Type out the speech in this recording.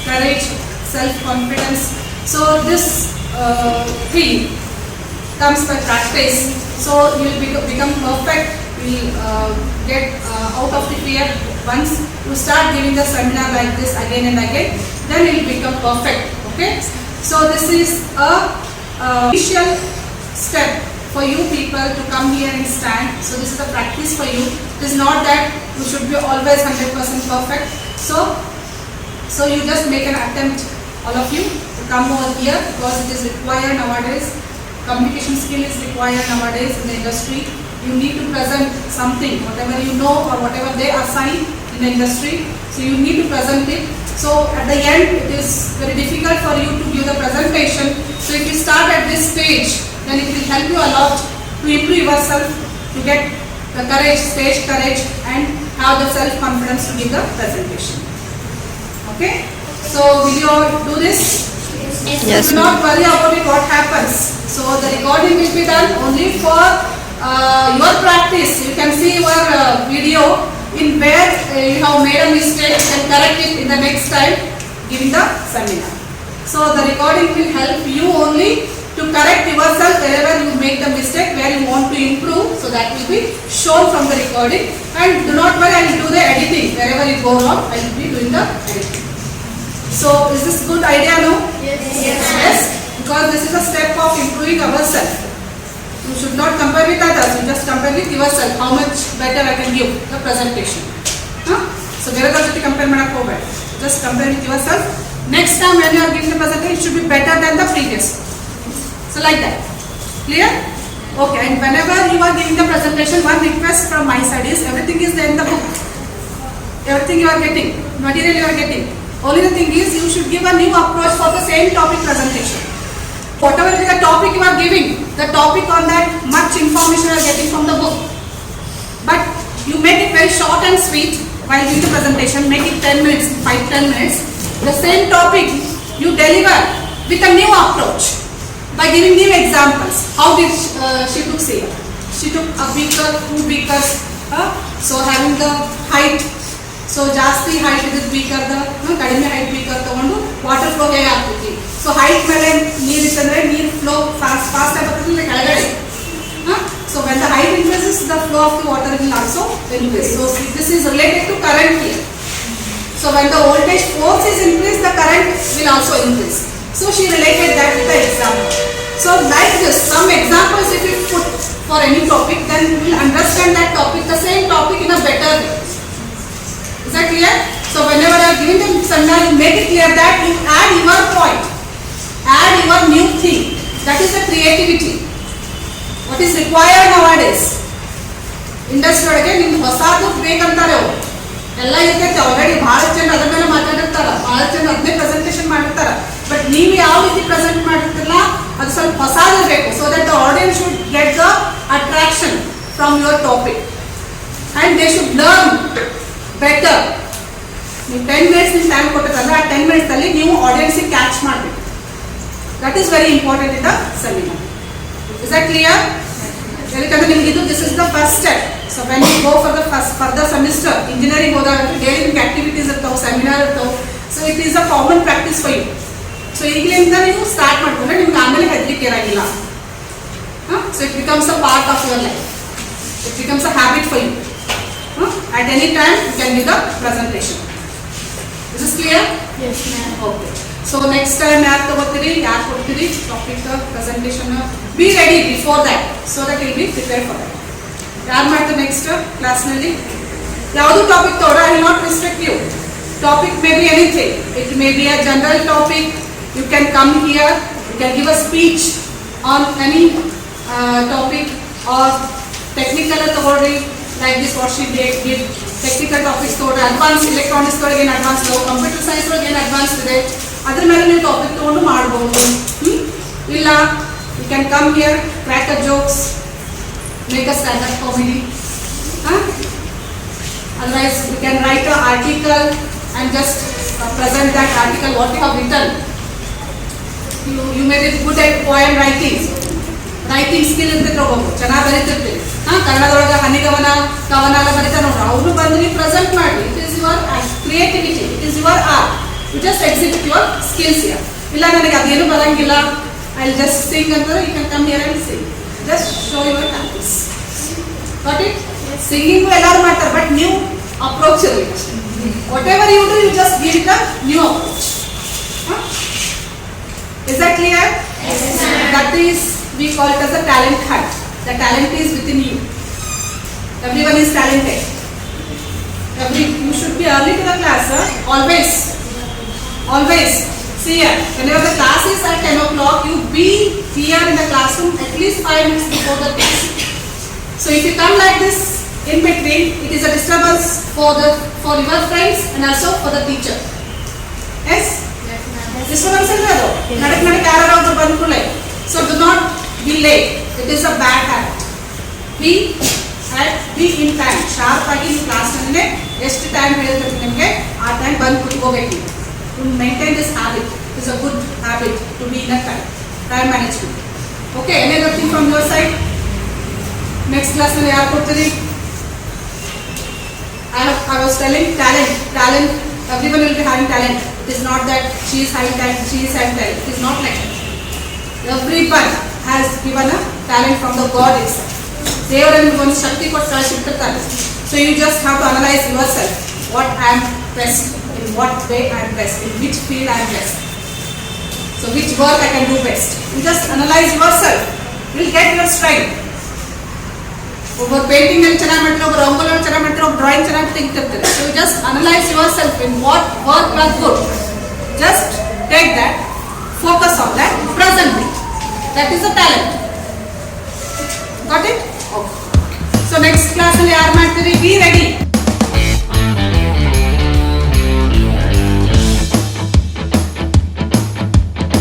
courage, self-confidence. So this thing comes by practice. So you will become perfect. You will get out of the fear. Once you start giving the seminar like this again and again, then it will become perfect. Okay. So this is a initial step for you people to come here and stand. So this is a practice for you. It is not that you should be always 100% perfect. So you just make an attempt, all of you, to come over here because it is required nowadays. Communication skill is required nowadays in the industry. You need to present something, whatever you know or whatever they assign in the industry. So you need to present it. So at the end, it is very difficult for you to give the presentation. So if you start at this stage, then it will help you a lot to improve yourself, to get the courage, stage courage, and have the self-confidence to give the presentation. Okay? So will you all do this? Yes. Do not worry about it, what happens. So the recording will be done only for your practice. You can see your video in where you have made a mistake and correct it in the next time giving the seminar. So the recording will help you only to correct yourself wherever you make the mistake, where you want to improve. So that will be shown from the recording. And do not worry, I will do the editing. Wherever you go wrong, I will be doing the editing. So is this good idea now? Yes. Because this is a step of improving ourselves. You should not compare with others. You just compare with yourself. How much better I can give the presentation. So ಬೇರೆದರ ಜೊತೆ compare ಮಾಡಕ್ಕೆ ಹೋಗಬೇಡಿ. Just compare with yourself. Next time when you are giving the presentation, it should be better than the previous. So like that. Clear? Okay. And whenever you are giving the presentation, one request from my side is everything is there in the book. Everything you are getting, material you are getting. Only the thing is you should give a new approach for the same topic presentation. Whatever is the topic you are giving, the topic on that much information you are getting from the book. But you make it very short and sweet while giving the presentation. Make it 10 minutes, 5-10 minutes. The same topic you deliver with a new approach by giving new examples. How did she took say? She took a beaker, 2 beakers. So having the height. So ಜಾಸ್ತಿ height ಇದೆ beaker ಕಡಿಮೆ height beaker ತಗೊಂಡು water flow ಹೇಗೆ ಆಗ್ತೈತಿ. So height ಮೇಲೆ ನೀರು ಇತ್ತಂದ್ರೆ ನೀರು ಫ್ಲೋ ಫಾಸ್ಟ್ ಆಗಿ ಬರ್ತದೆ ಕೆಳಗಡೆ. So when the height increases, the flow of the water will also increase. So this is related to current here. So when the voltage force is increased, the current will also increase. So she related that with the example. So like this, some examples if you put for any topic, then you will understand that topic, the same topic in a better way. Is that clear? So whenever you are giving the seminar, you make it clear that you add your point, add your new thing. That is the creativity. What is required nowadays? Industry ಒಳಗೆ ನಿಮ್ಗೆ ಹೊಸದು ಬೇಕಂತಾರೆ ಅವರು. ಎಲ್ಲ ಇರ್ತೈತೆ already ಭಾಳ ಜನ ಅದರ ಮೇಲೆ ಮಾತಾಡಿರ್ತಾರೆ, ಭಾಳ ಜನ ಅದನ್ನೇ ಪ್ರೆಸೆಂಟೇಷನ್ ಮಾಡಿರ್ತಾರೆ. ಬಟ್ ನೀವು ಯಾವ ರೀತಿ ಪ್ರೆಸೆಂಟ್ ಮಾಡಿರ್ತಿರಲ್ಲ ಅದು ಸ್ವಲ್ಪ ಹೊಸದಿರಬೇಕು. So that the audience should get the attraction from your topic and they should learn better. ನೀವು 10 minutes ನಿಮ್ಮ ಟೈಮ್ ಕೊಟ್ಟಿರ್ತಂದ್ರೆ ಆ 10 minutes ಅಲ್ಲಿ ನೀವು ಆಡಿಯನ್ಸಿಗೆ ಕ್ಯಾಚ್ ಮಾಡಬೇಕು. That is very important in the seminar. Is that clear? ಯಾಕಂದ್ರೆ ನಿಮ್ಗೆ ಇದು this is the first step. So when you go for the semester engineering ಹೋದಾಗ ಡೈಲಿ ನಿಮ್ಗೆ ಆಕ್ಟಿವಿಟೀಸ್ ಇರ್ತಾವೆ, ಸೆಮಿನಾರ್ ಇರ್ತಾವೆ. So it is a common practice for you. So ಈಗಲಿಂದ ನೀವು start ಮಾಡ್ಕೊಂಡ್ರೆ ನಿಮ್ಗೆ ಆಮೇಲೆ ಹೆದರಿಕೆ ಇರೋಂಗಿಲ್ಲ. So it becomes a part of your life. It becomes a habit for you. At any time you can give the presentation. Is this clear? Yes, ma'am. Okay. So next time yaar tagotiri, yaar kodtiri topic presentation. Be ready before that so that you will be prepared for that. Yaar maadu next class nalli yaudu topic toda I will not restrict you. Topic may be anything. It may be a general topic. You can come here, you can give a speech on any topic or technical authority. Like this what she did technical topics ತಗೊಂಡು advance electronics ಒಳಗೆ ಏನು advance ಇದಾವೆ, computer science ಒಳಗೆ ಏನು advance ಇದೆ ಅದ್ರ ಮೇಲೆ ನೀವು ಟಾಪಿಕ್ ತಗೊಂಡು ಮಾಡ್ಬೋದು. ಇಲ್ಲ you can come here, crack a jokes, make a stand up comedy. Otherwise you can write an article and just present that article what you have written. You may be good at poem writing. Writing skill ಇರ್ತಿದ್ರೆ ಒಬ್ಬೊಬ್ರು ಚೆನ್ನಾಗಿ ಬರೀತಿರ್ತೀವಿ. ಕನ್ನಡದೊಳಗೆ ಹನಿಗವನ ಕವನ ಎಲ್ಲ ಬರೀತಾರೆ ನೋಡ್ರಿ, ಅವರು ಬಂದು ನೀವು ಪ್ರೆಸೆಂಟ್ ಮಾಡಿ. It is your creativity, it is your art. You just exhibit your skills here. ಇಲ್ಲ ನನಗೆ ಅದೇನು ಬರಂಗಿಲ್ಲ, I'll just sing ಅಂತಂದ್ರೆ you can come here and sing. Just show your talents. Got it? Singing ಎಲ್ಲರೂ ಮಾಡ್ತಾರೆ, but new approach ಇರಬೇಕು. Whatever you do, you just give it a new approach. Huh? Is that clear? Yes, ma'am. That is, we call it as a talent hunt. The talent is within you. Everyone is talented. You should be early to the class, huh? Always. See here, whenever the class is at 10 o'clock, you be here in the classroom at least 5 minutes before the class. So if you come like this in between, it is a disturbance for your friends and also for the teacher. Yes? Disturbance is there. So do not be late. It is a bad habit. Be in time. Sharp agi class nalli ಎಷ್ಟು time ಹೇಳಿದ್ರೆ ನಿಮಗೆ ಆ time ಬಂದು ಕೂತ್ಕೋಬೇಕು. To maintain this habit, it is a good habit to be in a time management. Okay, any other thing from your side? Next class ನಲ್ಲಿ ಯಾರು ಕೊಡ್ತೀರಿ? I was telling talent. Everyone will be having talent. It is not that she is having talent, she is having talent. It is not like that. Everyone has given a talent from the God itself. ದೇವರನ್ನು ಒಂದು ಶಕ್ತಿ ಕೊಟ್ಟು ಕಳಿಸಿರ್ತಾರೆ. So you just have to analyze yourself. What I am best, in what way I am best, in which field I am best. So which work I can do best. You just analyze yourself. You will get your strength. Over painting and ಚೆನ್ನಾಗಿ ಮಾಡ್ತಾರೆ, over rangoli ಚೆನ್ನಾಗಿ ಮಾಡ್ತಾರೆ, over drawing ಚೆನ್ನಾಗಿ ತೆಗಿತಿರ್ತಾರೆ. So you just analyze yourself in what work you are good. Just take that, focus on that presently. That is a talent. Got it? Okay. So next class